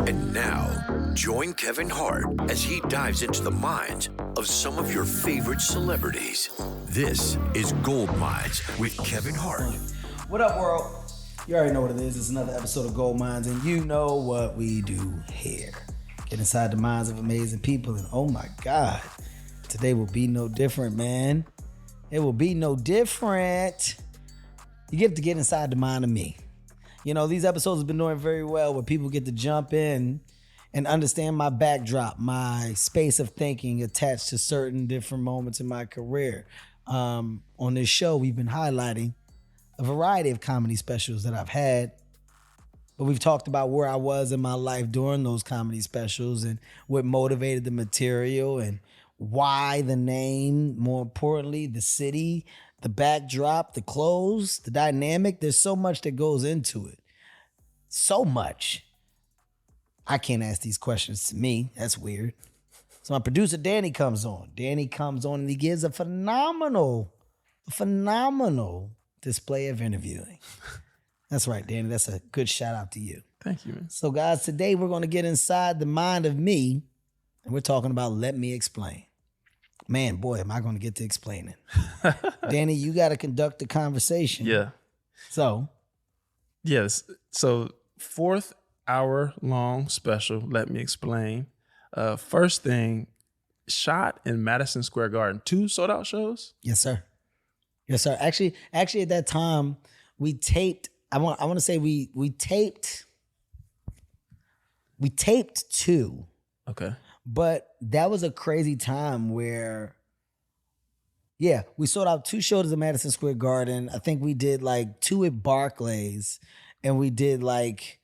And now, join Kevin Hart as he dives into the minds of some of your favorite celebrities. This is Gold Mines with Kevin Hart. What up, world? You already know what it is. It's another episode of Gold Mines, and you know what we do here. Get inside the minds of amazing people, and oh my God, today will be no different, man. It will be no different. You get to get inside the mind of me. You know, these episodes have been doing very well where people get to jump in and understand my backdrop, my space of thinking attached to certain different moments in my career. On this show, we've been highlighting a variety of comedy specials that I've had, but we've talked about where I was in my life during those comedy specials and what motivated the material and why the name, more importantly, the city, the backdrop, the clothes, the dynamic. There's so much that goes into it. So much. I can't ask these questions to me. That's weird. So my producer, Danny, comes on. Danny comes on and he gives a phenomenal display of interviewing. That's right, Danny. That's a good shout out to you. Thank you, man. So guys, today we're going to get inside the mind of me and we're talking about Let Me Explain. Man, boy, am I going to get to explaining. Danny, you got to conduct the conversation. Yeah. So? Yes. So 4th hour long special, Let Me Explain. First thing, shot in Madison Square Garden. 2 sold out shows? Yes, sir. Yes, sir. Actually at that time, we taped, I want to say we taped 2. Okay. But that was a crazy time where, yeah, we sold out 2 shows at Madison Square Garden. I think we did like 2 at Barclays, and we did like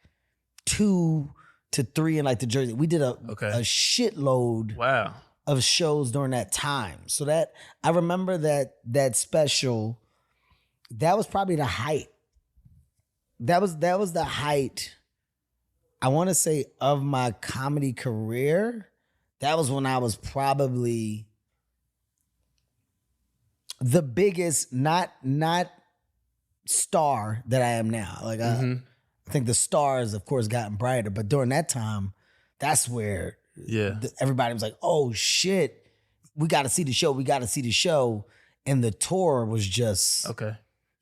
2 to 3 in like the Jersey. We did a shitload of shows during that time. So that I remember that special. That was probably the height. That was the height, I want to say, of my comedy career. That was when I was probably the biggest, not star that I am now. Like I think the stars, of course, gotten brighter, but during that time, that's where everybody was like, "Oh shit, we got to see the show. We got to see the show," and the tour was just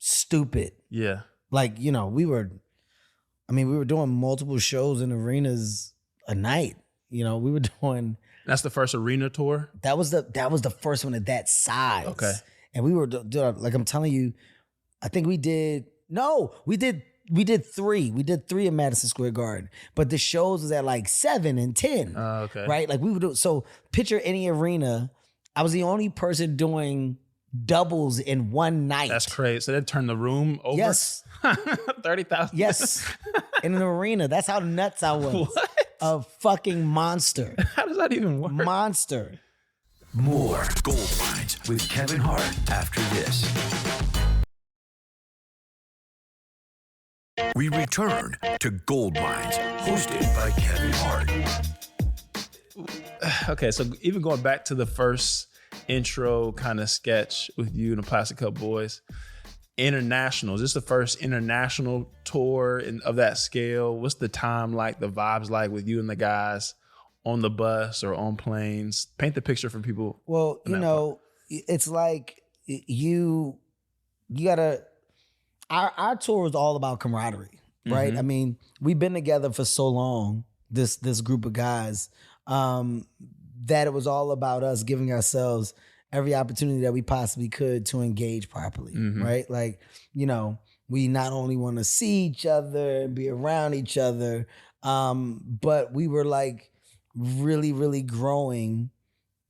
stupid. Yeah, like we were doing multiple shows in arenas a night. We were doing. That's the first arena tour? That was the first one of that size. Okay. And we were like, I'm telling you, I think we did 3. We did 3 in Madison Square Garden. But the shows was at like 7 and 10. Okay. Right? Like we would do, so picture any arena. I was the only person doing doubles in one night. That's crazy. So they turned the room over? Yes. 30,000? Yes. In an arena. That's how nuts I was. What? A fucking monster. How does that even work? Monster. More Gold Mines with Kevin Hart after this. We return to Gold Mines, hosted by Kevin Hart. Okay, so even going back to the first intro kind of sketch with you and the Plastic Cup Boys, international. Is this the first international tour of that scale? What's the time like, the vibes like with you and the guys on the bus or on planes? Paint the picture for people. Well, it's like you gotta, our tour was all about camaraderie, right? Mm-hmm. I mean, we've been together for so long, this group of guys, that it was all about us giving ourselves every opportunity that we possibly could to engage properly, right? Like, we not only want to see each other and be around each other, but we were like really, really growing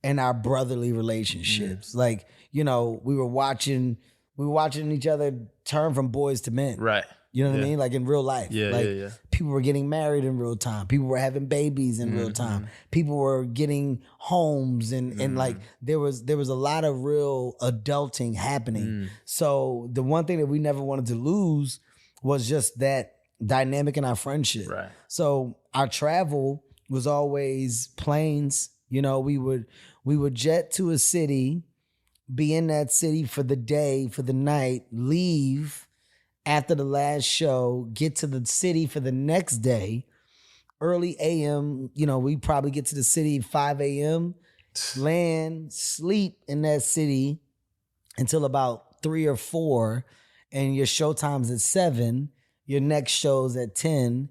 in our brotherly relationships. Like, we were watching each other turn from boys to men. Right. You know what I mean? Like in real life. Yeah. People were getting married in real time. People were having babies in real time. People were getting homes and like there was a lot of real adulting happening. So the one thing that we never wanted to lose was just that dynamic in our friendship. Right. So our travel was always planes. We would jet to a city, be in that city for the day, for the night, leave after the last show, get to the city for the next day, early AM, we probably get to the city 5 a.m., land, sleep in that city until about 3 or 4, and your show time's at 7. Your next show's at 10.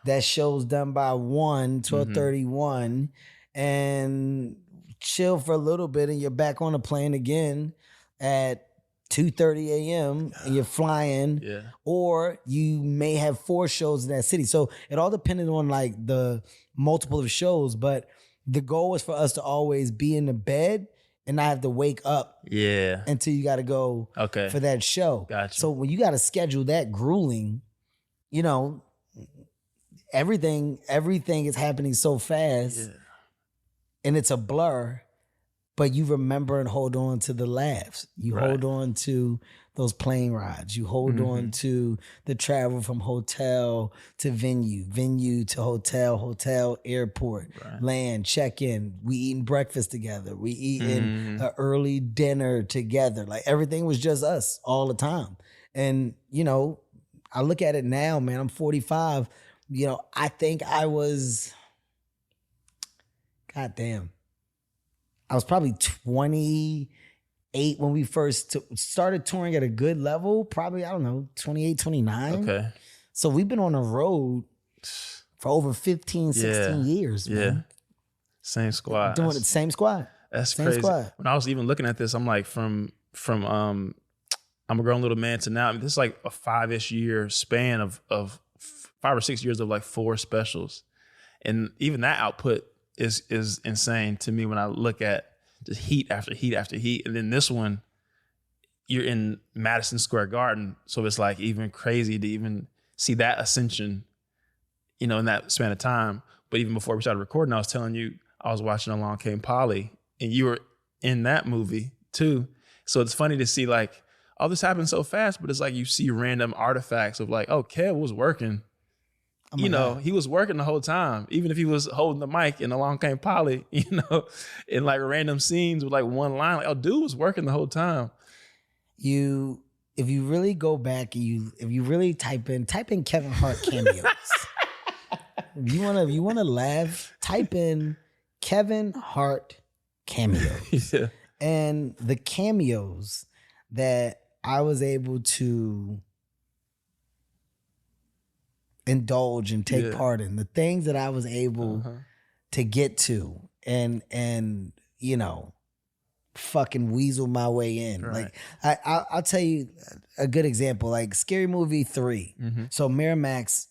That show's done by 12:31, and chill for a little bit, and you're back on the plane again at 2:30 a.m. and you're flying, or you may have 4 shows in that city. So it all depended on like the multiple of shows, but the goal was for us to always be in the bed and not have to wake up until you got to go for that show. Gotcha. So when you got to schedule that grueling, everything is happening so fast and it's a blur, but you remember and hold on to the laughs. You hold on to those plane rides. You hold on to the travel from hotel to venue to hotel, airport, land, check-in. We eating breakfast together. We eating an early dinner together. Like everything was just us all the time. And, I look at it now, man, I'm 45. I think I was, goddamn, I was probably 28 when we first started touring at a good level. Probably, 28, 29. Okay. So we've been on the road for over 15, 16 years, man. Same squad. Doing the same squad. That's same crazy. Squad. When I was even looking at this, I'm like, from I'm a Grown Little Man to now, this is like a 5-ish year span of 5 or 6 years of like 4 specials. And even that output is insane to me when I look at just heat after heat after heat. And then this one, you're in Madison Square Garden. So it's like even crazy to even see that ascension, in that span of time. But even before we started recording, I was telling you, I was watching Along Came Polly, and you were in that movie too. So it's funny to see like, all this happened so fast, but it's like you see random artifacts of like, oh, Kev was working. He was working the whole time, even if he was holding the mic and Along Came Polly, in like random scenes with like one line. Like, oh, dude was working the whole time. If you really go back and if you really type in Kevin Hart cameos. If you wanna laugh, type in Kevin Hart cameos. And the cameos that I was able to indulge and take part in, the things that I was able to get to and fucking weasel my way in. Right. Like I'll tell you a good example, like Scary Movie 3. So Miramax,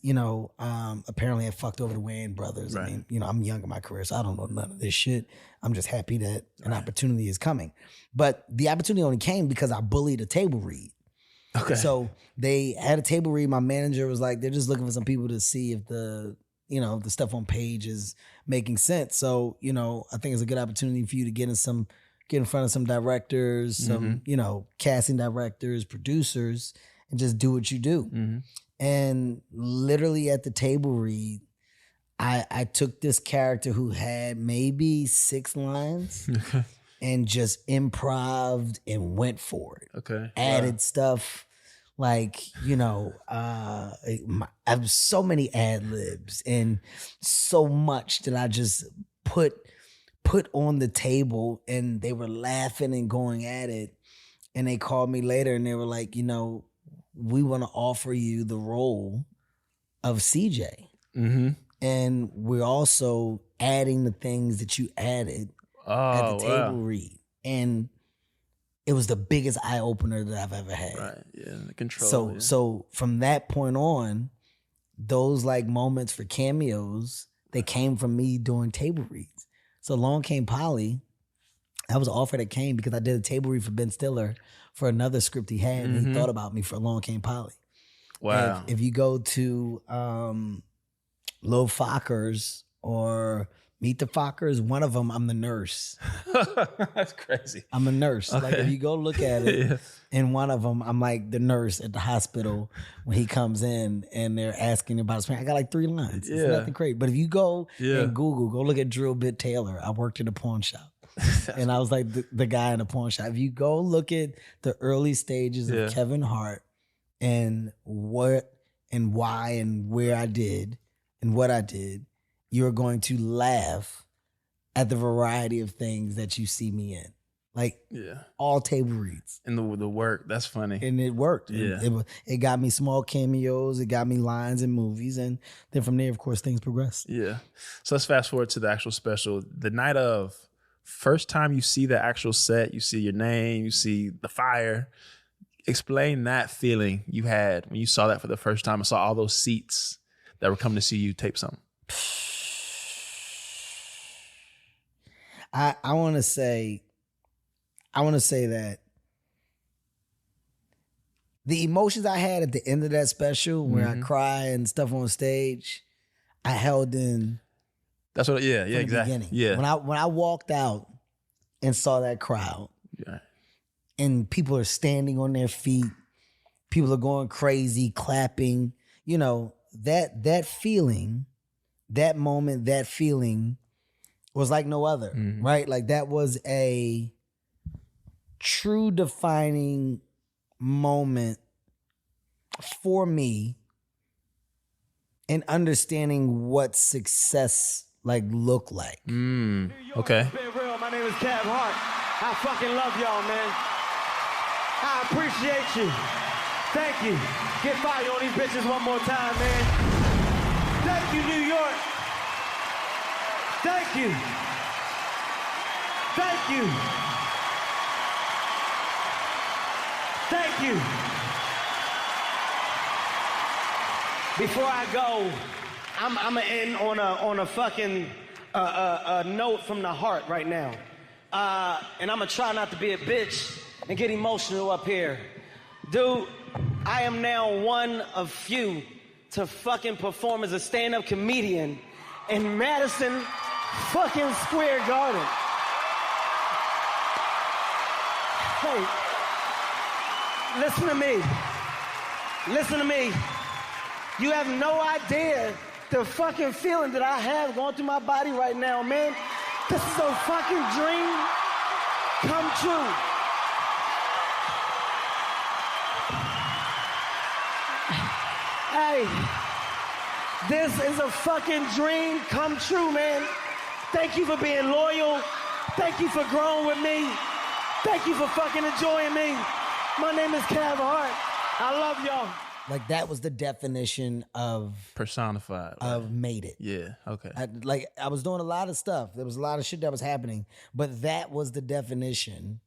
apparently had fucked over the Wayans brothers. Right. I mean, I'm young in my career, so I don't know none of this shit. I'm just happy that an opportunity is coming. But the opportunity only came because I bullied a table read. Okay. So they had a table read. My manager was like, they're just looking for some people to see if the stuff on page is making sense. So, I think it's a good opportunity for you to get in front of some directors, some, casting directors, producers, and just do what you do. And literally at the table read, I took this character who had maybe 6 lines and just improv'd and went for it. Okay. Added stuff like, I have so many ad libs and so much that I just put on the table, and they were laughing and going at it. And they called me later and they were like, we want to offer you the role of CJ. And we're also adding the things that you added at the table read. And it was the biggest eye opener that I've ever had. Right. Yeah. The control. So from that point on, those like moments for cameos, they came from me doing table reads. So Along Came Polly, that was an offer that came because I did a table read for Ben Stiller for another script he had, and he thought about me for Along Came Polly. Wow. If you go to Lil Fockers or Meet the Fockers, one of them, I'm the nurse. That's crazy. I'm a nurse. Okay. Like if you go look at it, in one of them, I'm like the nurse at the hospital when he comes in and they're asking about his parents. I got like 3 lines. It's nothing crazy. But if you go and Google, go look at Drill Bit Taylor. I worked in a pawn shop. And I was like the guy in the pawn shop. If you go look at the early stages of Kevin Hart and what and why and where I did and what I did, you're going to laugh at the variety of things that you see me in. Like all table reads. And the work, that's funny. And it worked. Yeah. It got me small cameos. It got me lines in movies. And then from there, of course, things progressed. Yeah. So let's fast forward to the actual special. The night of, first time you see the actual set, you see your name, you see the fire. Explain that feeling you had when you saw that for the first time and saw all those seats that were coming to see you tape something. I want to say that the emotions I had at the end of that special, where I cry and stuff on stage, I held in. That's what. Yeah, from the beginning. Yeah. When I walked out and saw that crowd, and people are standing on their feet, people are going crazy, clapping. You know, that feeling, that moment, that feeling was like no other, right? Like that was a true defining moment for me in understanding what success like looked like. Okay. Been real. My name is Hart. I fucking love y'all, man. I appreciate you. Thank you. Get fire on these bitches one more time, man. Thank you, New York. Thank you. Thank you. Thank you. Before I go, I'm gonna end on a fucking note from the heart right now, and I'm gonna try not to be a bitch and get emotional up here, dude. I am now one of few to fucking perform as a stand-up comedian in Madison fucking Square Garden. Hey. Listen to me. Listen to me. You have no idea the fucking feeling that I have going through my body right now, man. This is a fucking dream come true. Hey, this is a fucking dream come true, man. Thank you for being loyal. Thank you for growing with me. Thank you for fucking enjoying me. My name is Hart. I love y'all. Like that was the definition of personified. Of made it. Yeah. Okay. I was doing a lot of stuff. There was a lot of shit that was happening, but that was the definition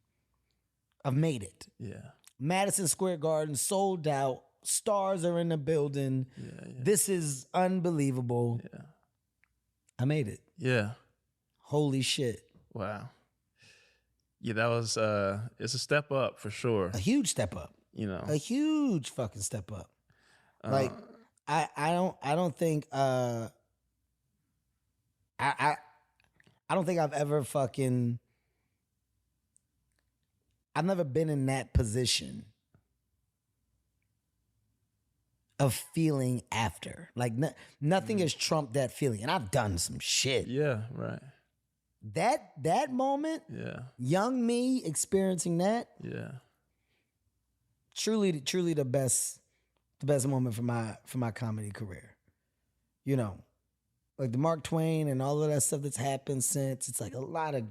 of made it. Yeah. Madison Square Garden sold out. Stars are in the building. Yeah. This is unbelievable. Yeah. I made it. Yeah. Holy shit. Wow. Yeah, that was it's a step up for sure. A huge step up. You know. A huge fucking step up. Like I don't think I don't think I've ever fucking I've never been in that position of feeling after. Like nothing has trumped that feeling. And I've done some shit. Yeah, right. That moment, young me experiencing that, truly the best moment for my comedy career. You know, like the Mark Twain and all of that stuff that's happened since. It's like a lot of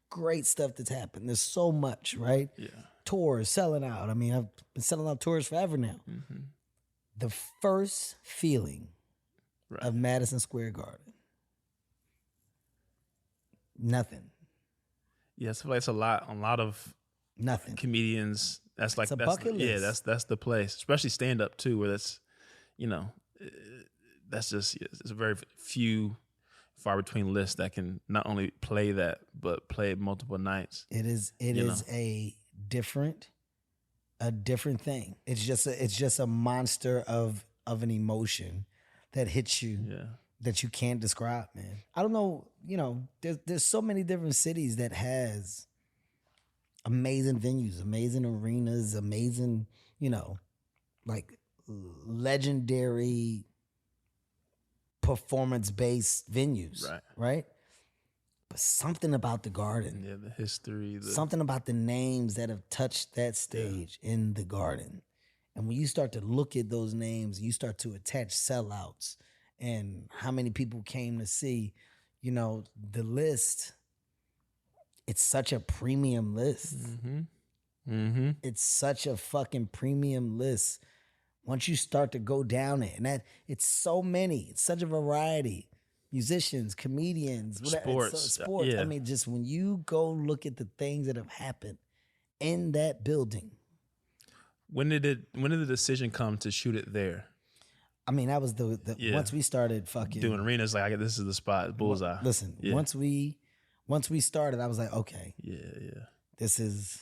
great stuff that's happened. There's so much, right? Yeah. Tours, selling out. I mean, I've been selling out tours forever now. Mm-hmm. The first feeling of Madison Square Garden. Nothing. Yeah, it's a lot of nothing comedians. That's like it's a bucket list. Yeah, that's the place, especially stand up too, where that's, you know, that's just it's a very few, far between lists that can not only play that but play it multiple nights. It is a different thing. It's just a monster of an emotion that hits you. Yeah. That you can't describe, man. I don't know, you know, there's so many different cities that has amazing venues, amazing arenas, amazing, you know, like legendary performance-based venues, right? But something about the Garden. Yeah, the history. Something about the names that have touched that stage in the Garden. And when you start to look at those names, you start to attach sellouts and how many people came to see, you know, the list. It's such a premium list. It's such a fucking premium list. Once you start to go down it, and that it's so many, it's such a variety. Musicians, comedians, whatever. Sports. Yeah. I mean, just when you go look at the things that have happened in that building. When did the decision come to shoot it there? I mean, that was the once we started fucking doing arenas, like this is the spot, bullseye. Listen, once we started, I was like, okay, this is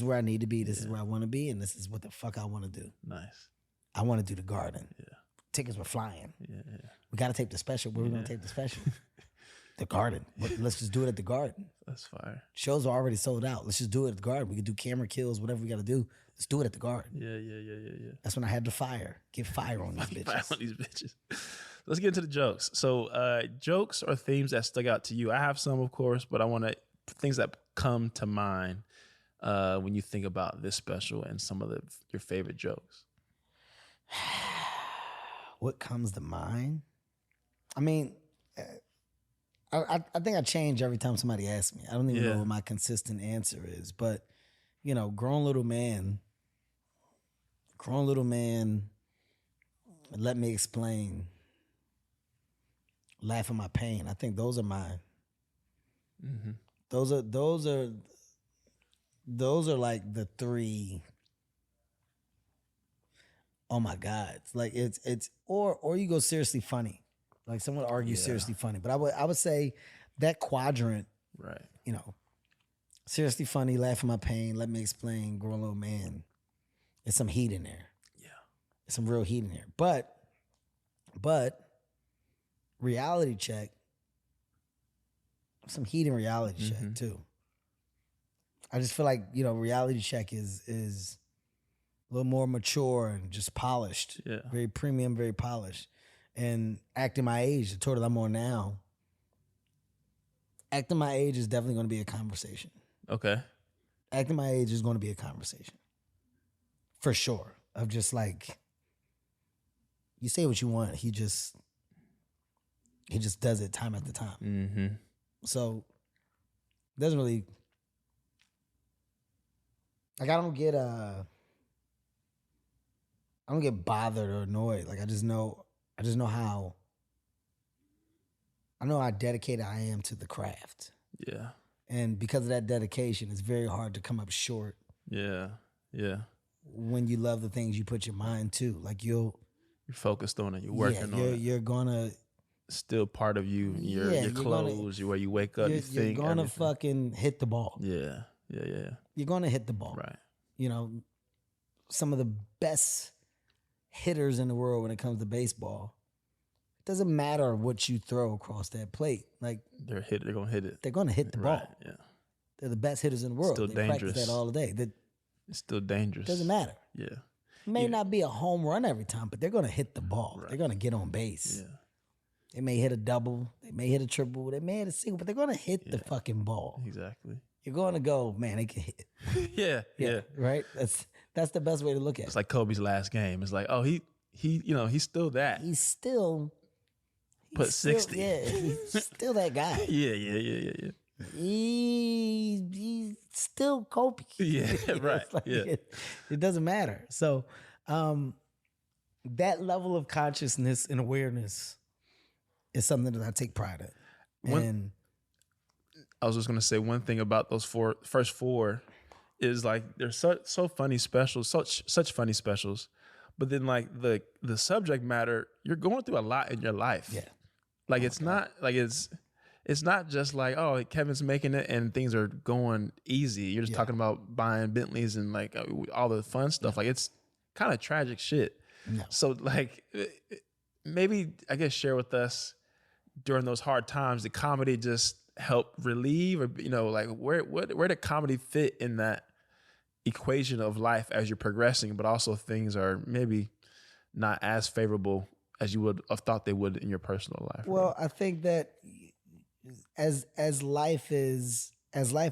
where I need to be. This is where I want to be, and this is what the fuck I want to do. Nice. I want to do the Garden. Yeah. Tickets were flying. Yeah. We got to tape the special. Where we gonna tape the special? The Garden. Let's just do it at the Garden. That's fire. Shows are already sold out. Let's just do it at the Garden. We could do camera kills, whatever we got to do. Let's do it at the Garden. Yeah. That's when I had to get fire on these bitches. Fire on these bitches. Let's get into the jokes. So, jokes or themes that stuck out to you. I have some, of course, but I want to things that come to mind when you think about this special and some of your favorite jokes. What comes to mind? I mean, I think I change every time somebody asks me. I don't even know what my consistent answer is, but you know, grown little man, let me explain, laugh at my pain. I think those are mine. Those are like the three. Oh my God! It's like it's or you go seriously funny, like someone argue seriously funny. But I would say that quadrant, right? You know, seriously funny, laugh at my pain, let me explain, grown little man. There's some heat in there. Yeah, there's some real heat in there. But reality check, some heat in reality check too. I just feel like, you know, reality check is a little more mature and just polished. Yeah. Very premium, very polished. And acting my age, the tour that I'm on now, acting my age is definitely going to be a conversation. Okay. Acting my age is going to be a conversation. For sure. Of just like, you say what you want. He just does it time after time. Mm-hmm. So, doesn't really, like I don't get bothered or annoyed. Like I know how dedicated I am to the craft. Yeah. And because of that dedication, it's very hard to come up short. Yeah. When you love the things you put your mind to. Like you're focused on it. You're working on it. You're gonna still part of you. Your clothes, where you wake up, you think. You're gonna fucking hit the ball. Yeah. You're gonna hit the ball. Right. You know, some of the best hitters in the world when it comes to baseball. It doesn't matter what you throw across that plate. Like they're gonna hit it. They're gonna hit the ball. Yeah. They're the best hitters in the world. Still they dangerous. practice that all day. It's still dangerous. Doesn't matter. Yeah. It may not be a home run every time, but they're gonna hit the ball. Right. They're gonna get on base. Yeah. They may hit a double. They may hit a triple. They may hit a single, but they're gonna hit the fucking ball. Exactly. You're gonna go, man, they can hit. Yeah. Right? That's the best way to look at it. It's like Kobe's last game. It's like, oh, he's still that. He's still put 60. Yeah, he's still that guy. Yeah. He's still Kobe. Yeah, right. Like yeah. It doesn't matter. So that level of consciousness and awareness is something that I take pride in. I was just gonna say one thing about those first four is like they're so funny specials, such funny specials. But then like the subject matter, you're going through a lot in your life. Yeah. Like it's not just like, oh, Kevin's making it and things are going easy. You're just talking about buying Bentleys and like all the fun stuff. Like it's kind of tragic shit. No. So like maybe I guess share with us during those hard times, the comedy just help relieve, or like where did comedy fit in that equation of life as you're progressing, but also things are maybe not as favorable as you would have thought they would in your personal life. Well, I think that as life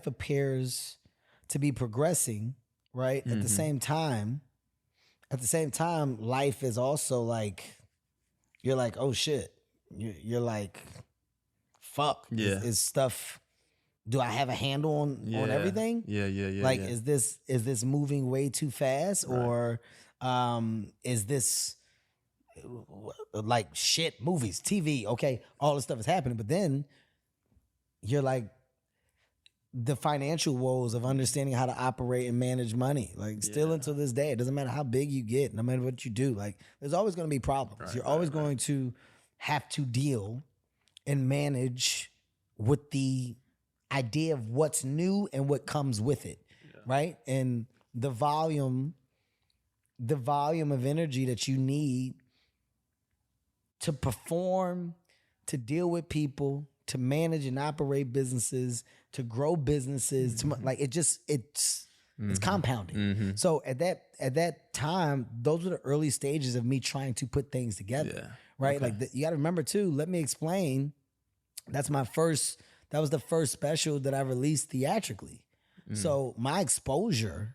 appears to be progressing, right? Mm-hmm. At the same time, life is also like you're like, oh shit. You're like, fuck. Yeah. Is stuff, do I have a handle on everything? Yeah. Like, is this moving way too fast? Right. Or is this like shit, movies, TV, okay, all this stuff is happening. But then you're like, the financial woes of understanding how to operate and manage money, like still until this day, it doesn't matter how big you get, no matter what you do, like there's always going to be problems. Right, You're always going to have to deal and manage with the idea of what's new and what comes with it, right? And the volume of energy that you need to perform, to deal with people, to manage and operate businesses, to grow businesses, to like it's compounding. So at that time, those were the early stages of me trying to put things together, right? Okay. Like you got to remember too. Let me explain. That was the first special that I released theatrically. So my exposure,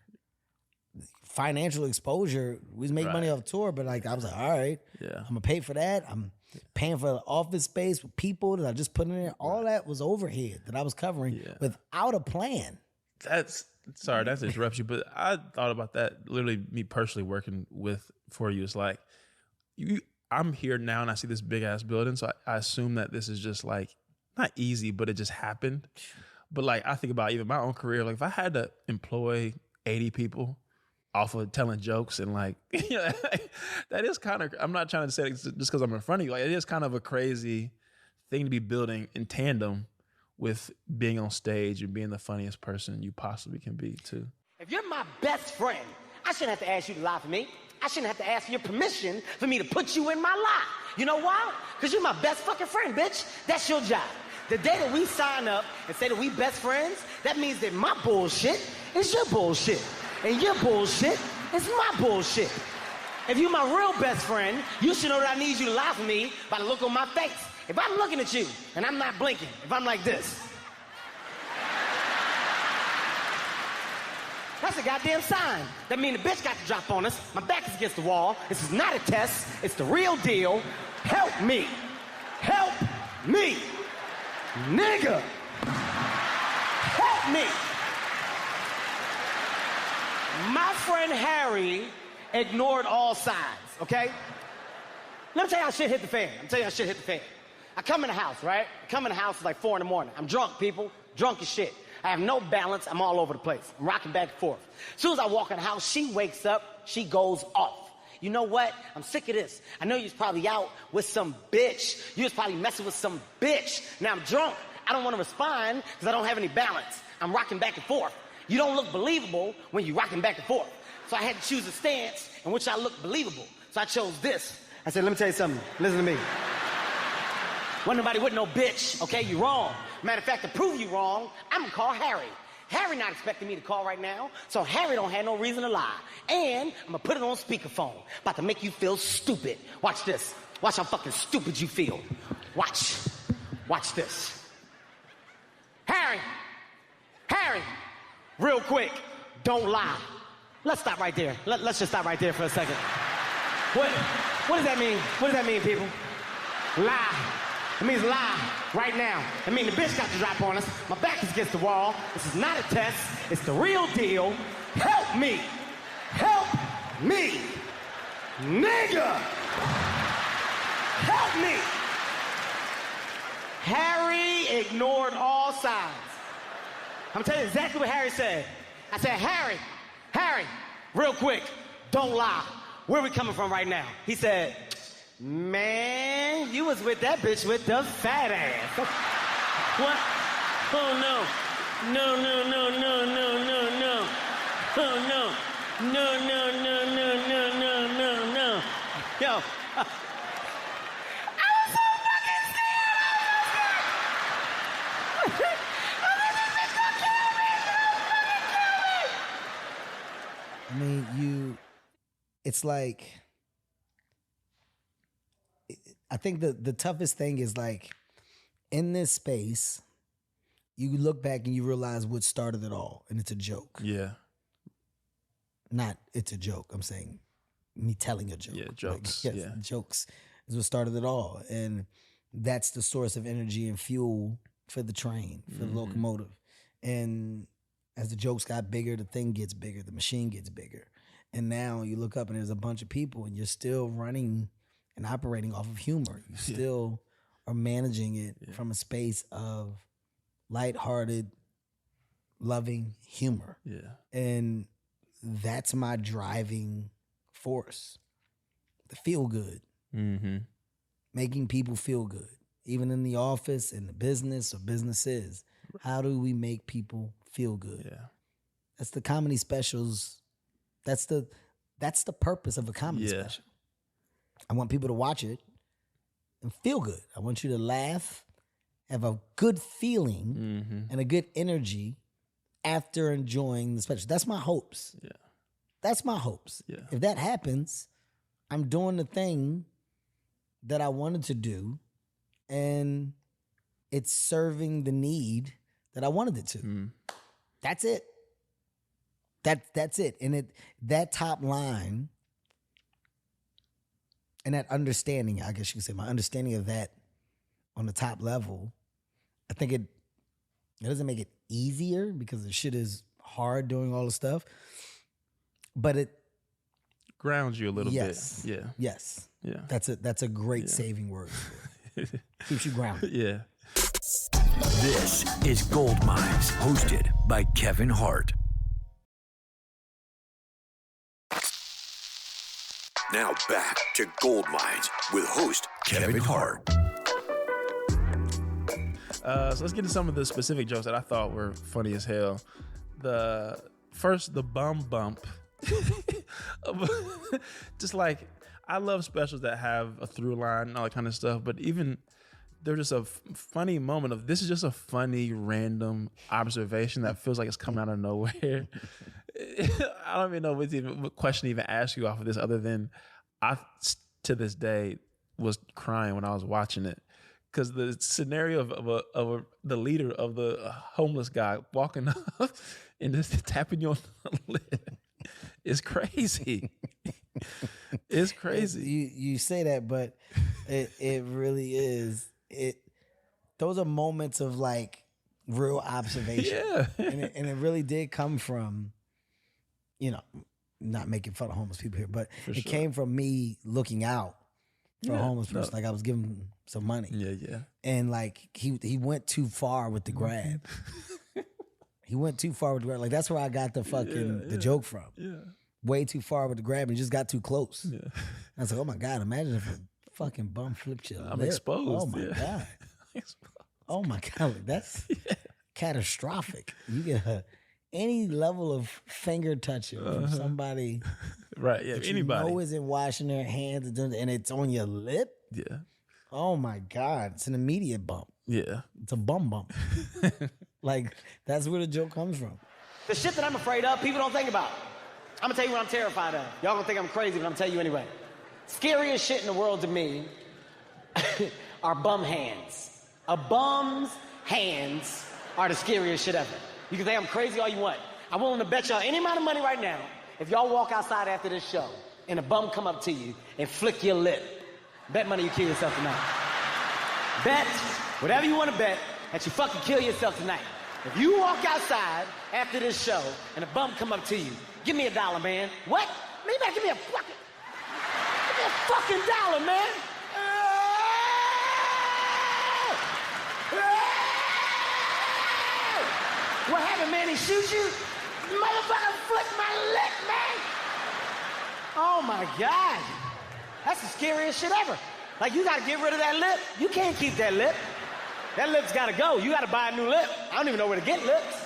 financial exposure, we was making money off tour, but like I was like, all right, I'm gonna pay for that. I'm paying for the office space with people that I just put in there. All that was overhead that I was covering without a plan. Sorry, that's to interrupt you, but I thought about that. Literally, me personally working for you. It's like I'm here now and I see this big ass building, so I assume that this is just like not easy, but it just happened. But like I think about even my own career, like if I had to employ 80 people off of telling jokes and like, that is kind of, I'm not trying to say it just because I'm in front of you. Like it is kind of a crazy thing to be building in tandem with being on stage and being the funniest person you possibly can be too. If you're my best friend, I shouldn't have to ask you to lie for me. I shouldn't have to ask for your permission for me to put you in my lie. You know why? Because you're my best fucking friend, bitch. That's your job. The day that we sign up and say that we best friends, that means that my bullshit is your bullshit. And your bullshit is my bullshit. If you're my real best friend, you should know that I need you to lie for me by the look on my face. If I'm looking at you and I'm not blinking, if I'm like this, that's a goddamn sign. That means the bitch got to drop on us. My back is against the wall. This is not a test. It's the real deal. Help me. Help me. Nigga. Help me. My friend Harry ignored all signs, okay? Let me tell you how shit hit the fan. I come in the house, right? I come in the house, it's like 4 a.m. I'm drunk, people. Drunk as shit. I have no balance. I'm all over the place. I'm rocking back and forth. As soon as I walk in the house, she wakes up. She goes off. You know what? I'm sick of this. I know you was probably out with some bitch. You was probably messing with some bitch. Now I'm drunk. I don't want to respond because I don't have any balance. I'm rocking back and forth. You don't look believable when you're rocking back and forth. So I had to choose a stance in which I look believable. So I chose this. I said, let me tell you something. Listen to me. Wasn't nobody with no bitch, okay? You wrong. Matter of fact, to prove you wrong, I'm gonna call Harry. Harry not expecting me to call right now, so Harry don't have no reason to lie. And I'm gonna put it on speakerphone. About to make you feel stupid. Watch this. Watch how fucking stupid you feel. Watch. Watch this. Harry. Harry. Real quick. Don't lie. Let's stop right there. Let's just stop right there for a second. What does that mean? What does that mean, people? Lie. It means lie right now. I mean, the bitch got to drop on us. My back is against the wall. This is not a test. It's the real deal. Help me. Help me. Nigga. Help me. Harry ignored all signs. I'm telling you exactly what Harry said. I said, Harry, real quick, don't lie. Where are we coming from right now? He said, man, you was with that bitch with the fat ass. What? Oh, no. No. Oh, no. No. Yo. I was so fucking scared. I mean, it's like, I think the toughest thing is like, in this space, you look back and you realize what started it all, and it's a joke. Yeah. Not it's a joke. I'm saying me telling a joke. Yeah, jokes. Like, yes, yeah. jokes. is what started it all. And that's the source of energy and fuel for the train, for the locomotive. And as the jokes got bigger, the thing gets bigger, the machine gets bigger. And now you look up and there's a bunch of people and you're still running and operating off of humor. You still are managing it from a space of lighthearted, loving humor. Yeah. And that's my driving force. The feel good. Making people feel good. Even in the office, in the business or businesses. How do we make people feel good? Yeah. That's the comedy specials. That's the purpose of a comedy special. I want people to watch it and feel good. I want you to laugh, have a good feeling and a good energy after enjoying the special. That's my hopes. Yeah. That's my hopes. Yeah. If that happens, I'm doing the thing that I wanted to do and it's serving the need that I wanted it to. That's it. That's it. And that top line and that understanding, I guess you could say, my understanding of that on the top level, I think it doesn't make it easier because the shit is hard doing all the stuff, but it grounds you a little bit. Yeah. Yes. Yeah. That's a great saving word. Keeps you grounded. Yeah. This is Gold Mines, hosted by Kevin Hart. Now back to Gold Mines with host Kevin Hart. So let's get into some of the specific jokes that I thought were funny as hell. The bum bump. Just like, I love specials that have a through line and all that kind of stuff, but even there's just a funny moment of this is just a funny random observation that feels like it's coming out of nowhere. I don't even know what question to even ask you off of this other than I, to this day, was crying when I was watching it. Because the scenario of the leader of the homeless guy walking up and just tapping you on the lip is crazy. It's crazy. You say that, but it really is. Those are moments of like real observation. Yeah. and it really did come from, not making fun of homeless people here, but it came from me looking out for a homeless person. Like I was giving him some money. Yeah. And like he went too far with the grab. He went too far with the grab. Like that's where I got the fucking the joke from. Yeah. Way too far with the grab and just got too close. Yeah. I was like, oh my God, imagine if a fucking bum flipped you. I'm exposed. Oh my God. Oh my God. Like, that's catastrophic. You get any level of finger touching from somebody right, yeah, that anybody. you know isn't washing their hands and it's on your lip. Yeah. Oh my God. It's an immediate bump. Yeah. It's a bum bump. Like, that's where the joke comes from. The shit that I'm afraid of, people don't think about. I'm gonna tell you what I'm terrified of. Y'all gonna think I'm crazy, but I'm gonna tell you anyway. Scariest shit in the world to me are bum hands. A bum's hands are the scariest shit ever. You can think I'm crazy all you want. I'm willing to bet y'all any amount of money right now, if y'all walk outside after this show and a bum come up to you and flick your lip, bet money you kill yourself tonight. Bet whatever you want to bet that you fucking kill yourself tonight. If you walk outside after this show and a bum come up to you, give me $1, man. What? Maybe give me a fucking $1, man. What happened, man? He shoots you? Motherfucker flicked my lip, man. Oh my God. That's the scariest shit ever. Like, you gotta get rid of that lip. You can't keep that lip. That lip's gotta go. You gotta buy a new lip. I don't even know where to get lips.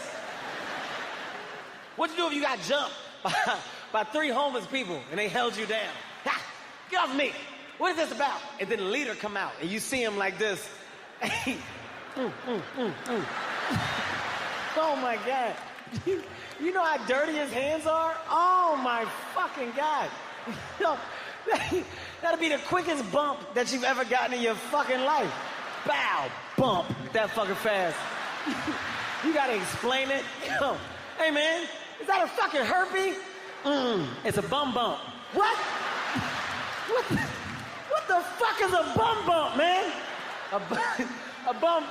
What you do if you got jumped by 3 homeless people and they held you down? Ha! Get off me. What is this about? And then the leader come out and you see him like this. Oh my God. You know how dirty his hands are? Oh my fucking God. That'll be the quickest bump that you've ever gotten in your fucking life. Bow, bump, that fucking fast. You gotta explain it. Yo, hey man, is that a fucking herpy? It's a bum bump. What? What the fuck is a bum bump, man? A bum.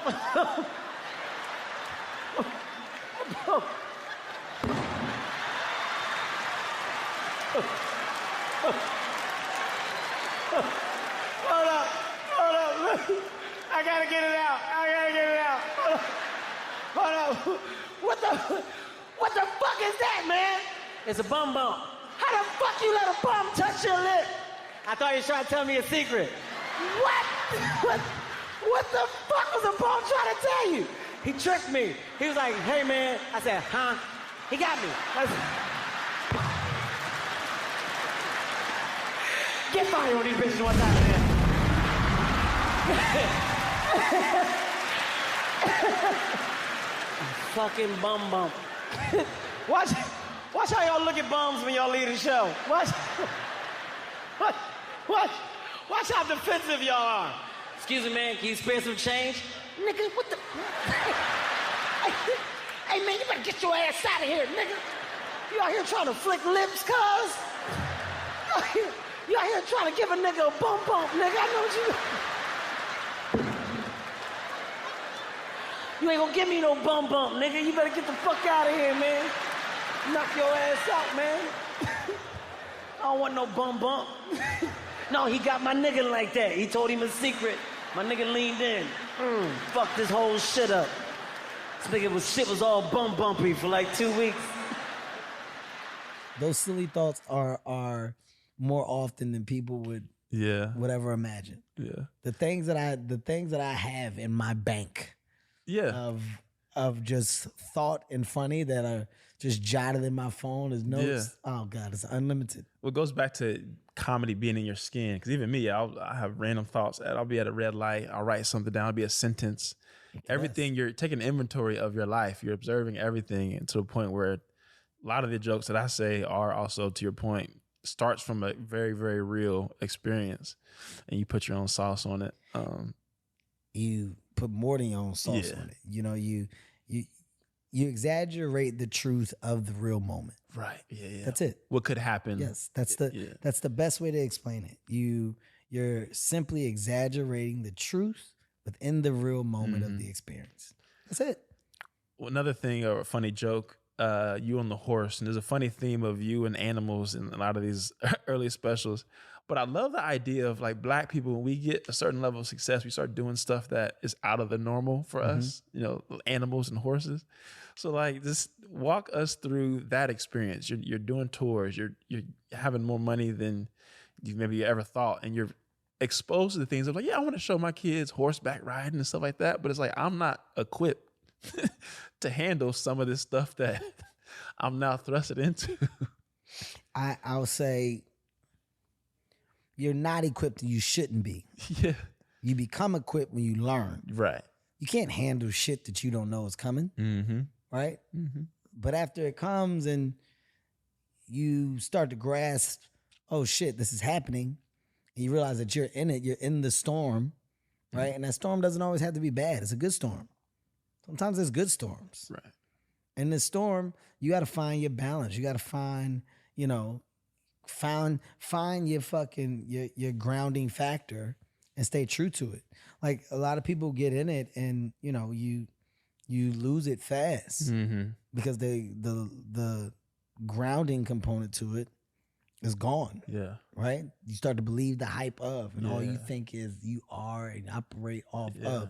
Hold up. I gotta get it out. Hold up. What the fuck is that, man? It's a bum bump. How the fuck you let a bum touch your lip? I thought you were trying to tell me a secret. What? What the fuck was a bum trying to tell you? He tricked me. He was like, hey, man. I said, huh? He got me. Get fired on these bitches one time, man. Fucking bum bump. Watch how y'all look at bums when y'all leave the show. Watch how defensive y'all are. Excuse me, man, can you spare some change? Nigga, what the? Hey, man, you better get your ass out of here, nigga. You out here trying to flick lips, cuz? You out here trying to give a nigga a bum bump, nigga. I know what you... You ain't gonna give me no bum bump, nigga. You better get the fuck out of here, man. Knock your ass out, man. I don't want no bum bump. No, he got my nigga like that. He told him a secret. My nigga leaned in. Fucked this whole shit up. This nigga shit was all bum bumpy for like 2 weeks. Those silly thoughts are more often than people would ever imagine. Yeah. The things that I have in my bank. Yeah. Of just thought and funny that are just jotted in my phone as notes. Yeah. Oh God, it's unlimited. Well, it goes back to comedy being in your skin. Because even me, I have random thoughts. I'll be at a red light. I'll write something down. It'll be a sentence. Yes. Everything, you're taking inventory of your life. You're observing everything, and to the point where a lot of the jokes that I say are also, to your point, starts from a very, very real experience, and you put your own sauce on it. You put more than your own sauce on it. You know, you exaggerate the truth of the real moment. Right. Yeah. That's it. What could happen? Yes. That's the best way to explain it. You're simply exaggerating the truth within the real moment of the experience. That's it. Well, another thing, or a funny joke, you on the horse, and there's a funny theme of you and animals in a lot of these early specials. But I love the idea of like Black people, when we get a certain level of success, we start doing stuff that is out of the normal for us, you know, animals and horses. So like, just walk us through that experience. You're doing tours, you're having more money than you maybe ever thought, and you're exposed to the things of like, yeah, I want to show my kids horseback riding and stuff like that. But it's like, I'm not equipped to handle some of this stuff that I'm now thrusted into. I'll say, you're not equipped and you shouldn't be. Yeah. You become equipped when you learn. Right. You can't handle shit that you don't know is coming. Right? But after it comes and you start to grasp, oh shit, this is happening, and you realize that you're in it, you're in the storm, right? And that storm doesn't always have to be bad. It's a good storm. Sometimes there's good storms. Right. In this storm, you got to find your balance. You got to find, find your fucking your grounding factor and stay true to it. Like a lot of people get in it and you lose it fast because the grounding component to it is gone. Yeah. Right? You start to believe the hype of, and all you think is you are and operate off of.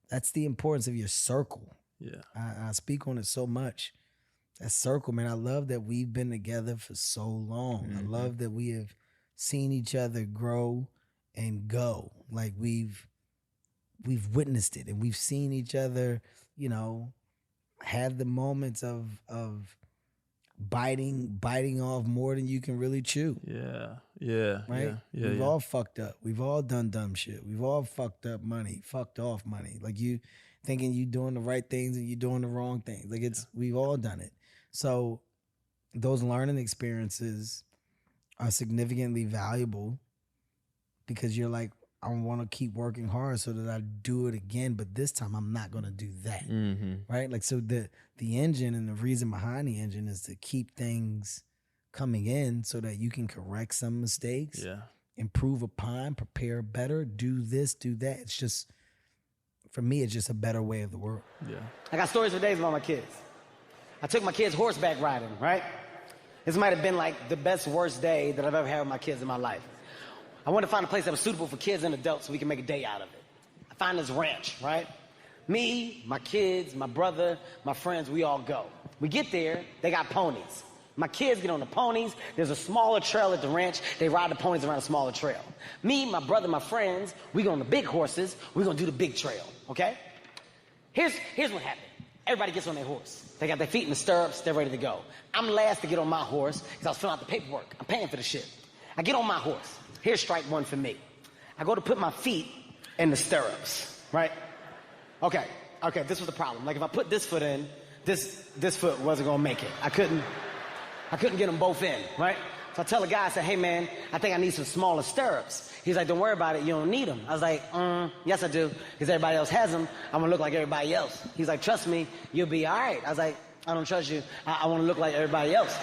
That's the importance of your circle. Yeah. I speak on it so much. That circle, man, I love that we've been together for so long. I love that we have seen each other grow and go. Like we've witnessed it, and we've seen each other, have the moments of biting off more than you can really chew. Yeah. Right? Yeah. We've all fucked up. We've all done dumb shit. We've all fucked up money, fucked off money. Like you thinking you doing the right things and you doing the wrong things. Like we've all done it. So those learning experiences are significantly valuable because you're like, I want to keep working hard so that I do it again, but this time I'm not going to do that. Right? Like, so the engine and the reason behind the engine is to keep things coming in so that you can correct some mistakes improve upon, prepare better, do this, do that. It's just, for me, it's just a better way of the world. Yeah. I got stories for days about my kids. I took my kids horseback riding, right? This might have been like the best, worst day that I've ever had with my kids in my life. I wanted to find a place that was suitable for kids and adults so we can make a day out of it. I find this ranch, right? Me, my kids, my brother, my friends, we all go. We get there, they got ponies. My kids get on the ponies. There's a smaller trail at the ranch. They ride the ponies around a smaller trail. Me, my brother, my friends, we go on the big horses. We're going to do the big trail, okay? Here's what happened. Everybody gets on their horse. They got their feet in the stirrups. They're ready to go. I'm last to get on my horse because I was filling out the paperwork. I'm paying for the shit. I get on my horse. Here's strike one for me. I go to put my feet in the stirrups, right? Okay, this was the problem. Like if I put this foot in, this foot wasn't going to make it. I couldn't get them both in, right? So I tell the guy, I said, hey man, I think I need some smaller stirrups. He's like, don't worry about it, you don't need them. I was like, yes I do, because everybody else has them. I'm gonna look like everybody else. He's like, trust me, you'll be all right. I was like, I don't trust you, I wanna look like everybody else.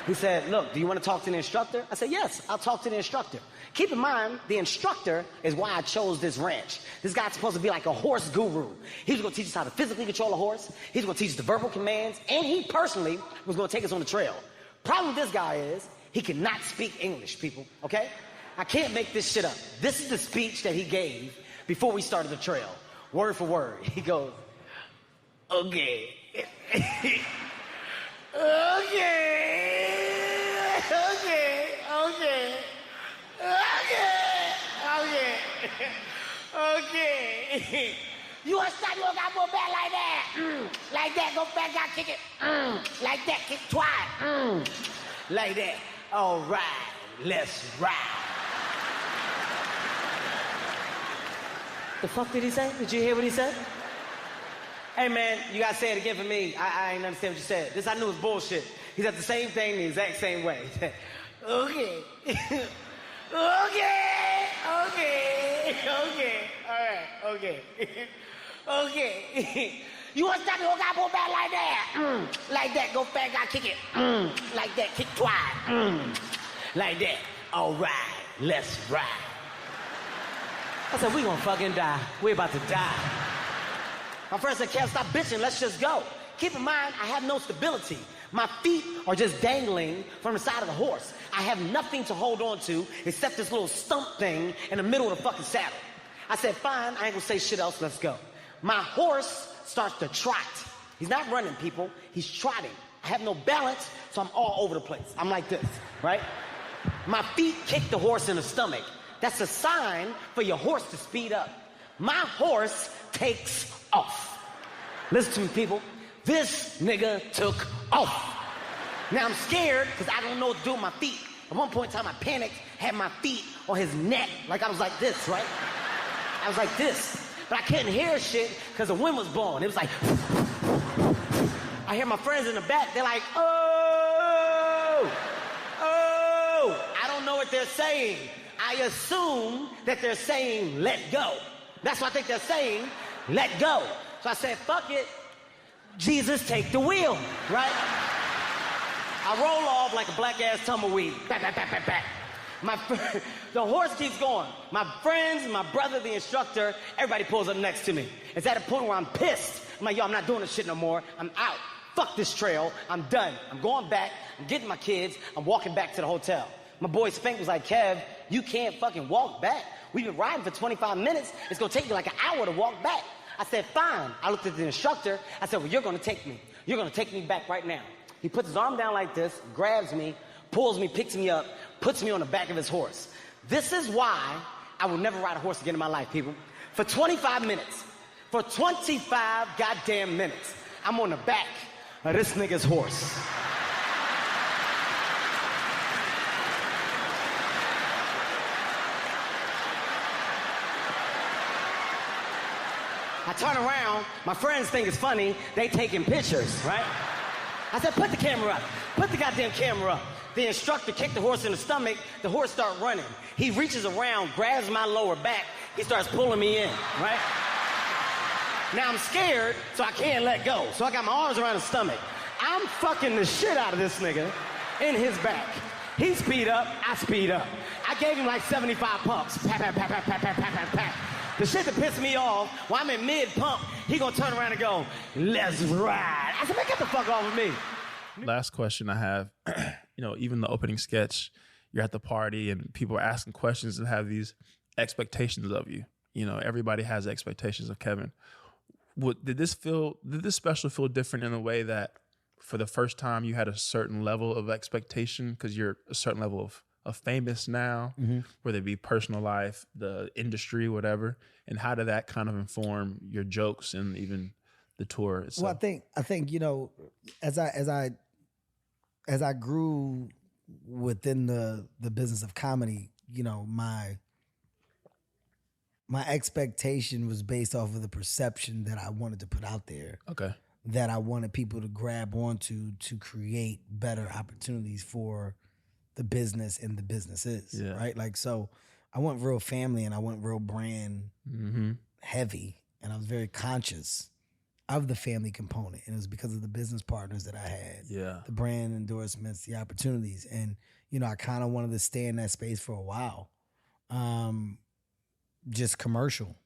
He said, look, do you wanna talk to the instructor? I said, yes, I'll talk to the instructor. Keep in mind, the instructor is why I chose this ranch. This guy's supposed to be like a horse guru. He's gonna teach us how to physically control a horse, he's gonna teach us the verbal commands, and he personally was gonna take us on the trail. Problem with this guy is, he cannot speak English, people, okay? I can't make this shit up. This is the speech that he gave before we started the trail. Word for word. He goes, okay. okay. You want to stop your guy go back like that? Like that, go back, got kick it. Like that, kick twice. Like that. All right, let's ride. The fuck did he say? Did you hear what he said? Hey man, you gotta say it again for me. I ain't understand what you said. This I knew was bullshit. He said the same thing the exact same way. He said, okay. Okay. All right, okay. Okay. You want to stop your guy go back like that? Like that, go back, I kick it. Like that, kick twice. Like that. All right, let's ride. I said, we gonna fucking die. We about to die. My friend said, Kev, stop bitching, let's just go. Keep in mind, I have no stability. My feet are just dangling from the side of the horse. I have nothing to hold on to except this little stump thing in the middle of the fucking saddle. I said, fine, I ain't gonna say shit else, let's go. My horse starts to trot. He's not running, people, he's trotting. I have no balance, so I'm all over the place. I'm like this, right? My feet kick the horse in the stomach. That's a sign for your horse to speed up. My horse takes off. Listen to me, people. This nigga took off. Now I'm scared because I don't know what to do with my feet. At one point in time, I panicked, had my feet on his neck, like I was like this, right? I was like this. But I couldn't hear shit because the wind was blowing. It was like, I hear my friends in the back, they're like, oh. I don't know what they're saying. I assume that they're saying, let go. That's what I think they're saying, let go. So I said, fuck it. Jesus, take the wheel, right? I roll off like a black-ass tumbleweed. Back. The horse keeps going. My friends, my brother, the instructor, everybody pulls up next to me. It's at a point where I'm pissed. I'm like, yo, I'm not doing this shit no more. I'm out. Fuck this trail. I'm done. I'm going back. I'm getting my kids. I'm walking back to the hotel. My boy Spank was like, Kev, you can't fucking walk back. We've been riding for 25 minutes. It's gonna take you like an hour to walk back. I said, fine. I looked at the instructor. I said, well, you're gonna take me. You're gonna take me back right now. He puts his arm down like this, grabs me, pulls me, picks me up, puts me on the back of his horse. This is why I will never ride a horse again in my life, people. For 25 minutes, for 25 goddamn minutes, I'm on the back of this nigga's horse. I turn around, my friends think it's funny, they taking pictures, right? I said, put the camera up. Put the goddamn camera up. The instructor kicked the horse in the stomach. The horse started running. He reaches around, grabs my lower back. He starts pulling me in, right? Now I'm scared, so I can't let go. So I got my arms around his stomach. I'm fucking the shit out of this nigga in his back. He speed up, I speed up. I gave him like 75 pumps. Pat, pat, pat, pat, pat, pat, pat, pat, pat. The shit that pissed me off, while I'm in mid-pump, he gonna turn around and go, let's ride. I said, man, get the fuck off of me. Last question I have, even the opening sketch, you're at the party and people are asking questions and have these expectations of you. Everybody has expectations of Kevin. Did this special feel different in a way that for the first time you had a certain level of expectation because you're a certain level of famous now, whether it be personal life, the industry, whatever? And how did that kind of inform your jokes and even the tour itself? Well, I think as I grew within the business of comedy, my expectation was based off of the perception that I wanted to put out there. Okay. That I wanted people to grab onto to create better opportunities for the business and the businesses, right? Like, so I went real family and I went real brand heavy, and I was very conscious of the family component, and it was because of the business partners that I had, the brand endorsements, the opportunities, and I kind of wanted to stay in that space for a while, just commercial,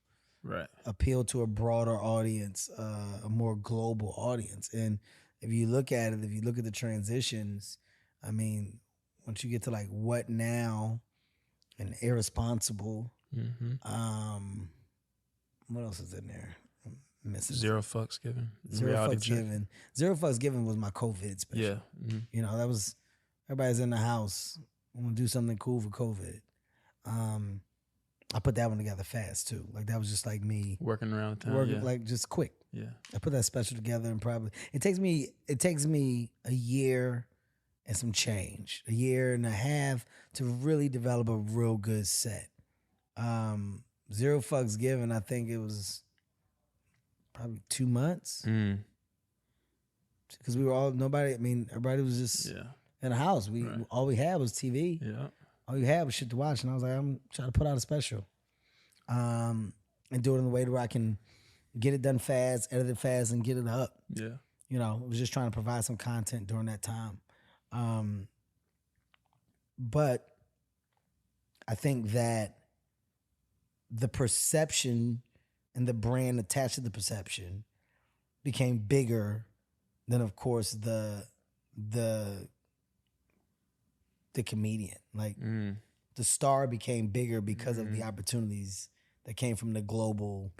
right? Appeal to a broader audience, a more global audience, and if you look at the transitions, I mean, once you get to like What Now and Irresponsible, what else is in there? Zero Fucks Given. Zero Fucks Given. Zero Fucks Given was my COVID special. Yeah. That was, everybody's in the house. I want to do something cool for COVID. I put that one together fast too. Like that was just like me working around town. Like just quick. Yeah. I put that special together and probably it takes me a year and some change, a year and a half to really develop a real good set. Zero Fucks Given, I think it was probably 2 months. Because everybody was just in the house. All we had was TV. Yeah. All you had was shit to watch. And I was like, I'm trying to put out a special. And do it in a way where I can get it done fast, edit it fast, and get it up. Yeah. I was just trying to provide some content during that time. But I think that the perception and the brand attached to the perception became bigger than, of course, the comedian. Like the star became bigger because of the opportunities that came from the global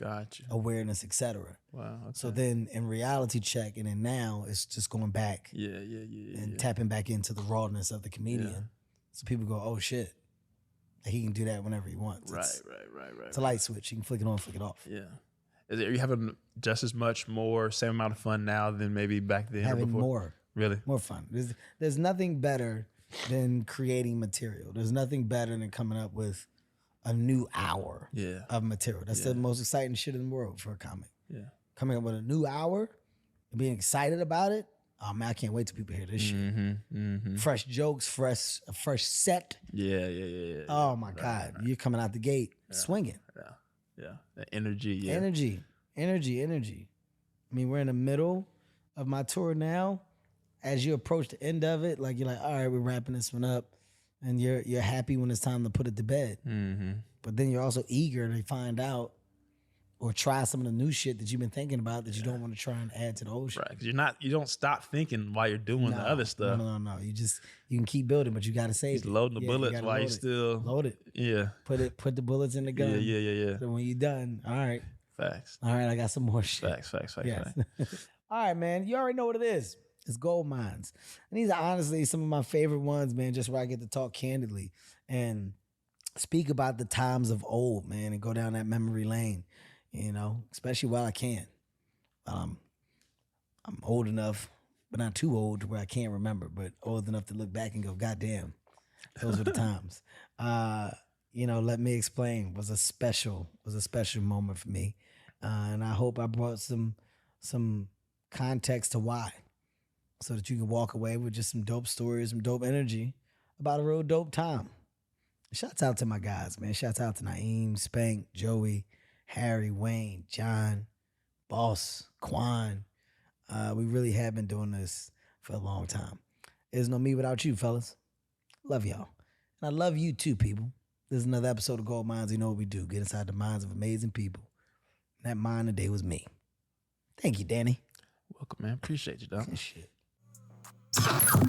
awareness, etc. Wow. Okay. So then in reality check and then now it's just going back and tapping back into the rawness of the comedian. Yeah. So people go, oh shit. Like he can do that whenever he wants. Right. It's a light switch. You can flick it on, flick it off. Yeah. Are you having just as much same amount of fun now than maybe back then? Having or before? more. Really? More fun. There's nothing better than creating material. There's nothing better than coming up with a new hour of material. That's the most exciting shit in the world for a comic. Yeah. Coming up with a new hour and being excited about it. Oh man, I can't wait till people hear this shit. Fresh jokes, a fresh set. Yeah. Oh my God. You're coming out the gate swinging. Yeah. The energy. Yeah. Energy. I mean, we're in the middle of my tour now. As you approach the end of it, like you're like, all right, we're wrapping this one up. And you're happy when it's time to put it to bed. But then you're also eager to find out or try some of the new shit that you've been thinking about that you don't want to try and add to the old shit. Right, because you don't stop thinking while you're doing the other stuff. No. You can keep building, but you got to save it. Loading the bullets while you still load it. Yeah. Put the bullets in the gun. Yeah. So when you're done, all right. Facts. All right, I got some more shit. Facts. Yes. All right, man. You already know what it is. It's gold mines. And these are honestly some of my favorite ones, man, just where I get to talk candidly and speak about the times of old, man, and go down that memory lane, especially while I can. I'm old enough, but not too old to where I can't remember, but old enough to look back and go, God damn, those were the times. Let Me Explain was a special moment for me. And I hope I brought some context to why. So that you can walk away with just some dope stories, some dope energy about a real dope time. Shouts out to my guys, man. Shouts out to Naeem, Spank, Joey, Harry, Wayne, John, Boss, Quan. We really have been doing this for a long time. There's no me without you, fellas. Love y'all. And I love you too, people. This is another episode of Gold Minds. You know what we do. Get inside the minds of amazing people. And that mind today was me. Thank you, Danny. Welcome, man. Appreciate you, dog. Good shit.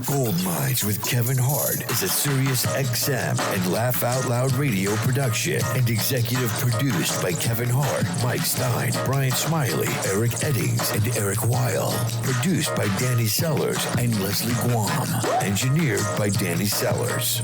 Gold Minds with Kevin Hart is a Sirius XM and Laugh Out Loud radio production and executive produced by Kevin Hart, Mike Stein, Brian Smiley, Eric Eddings, and Eric Weil. Produced by Danny Sellers and Leslie Guam. Engineered by Danny Sellers.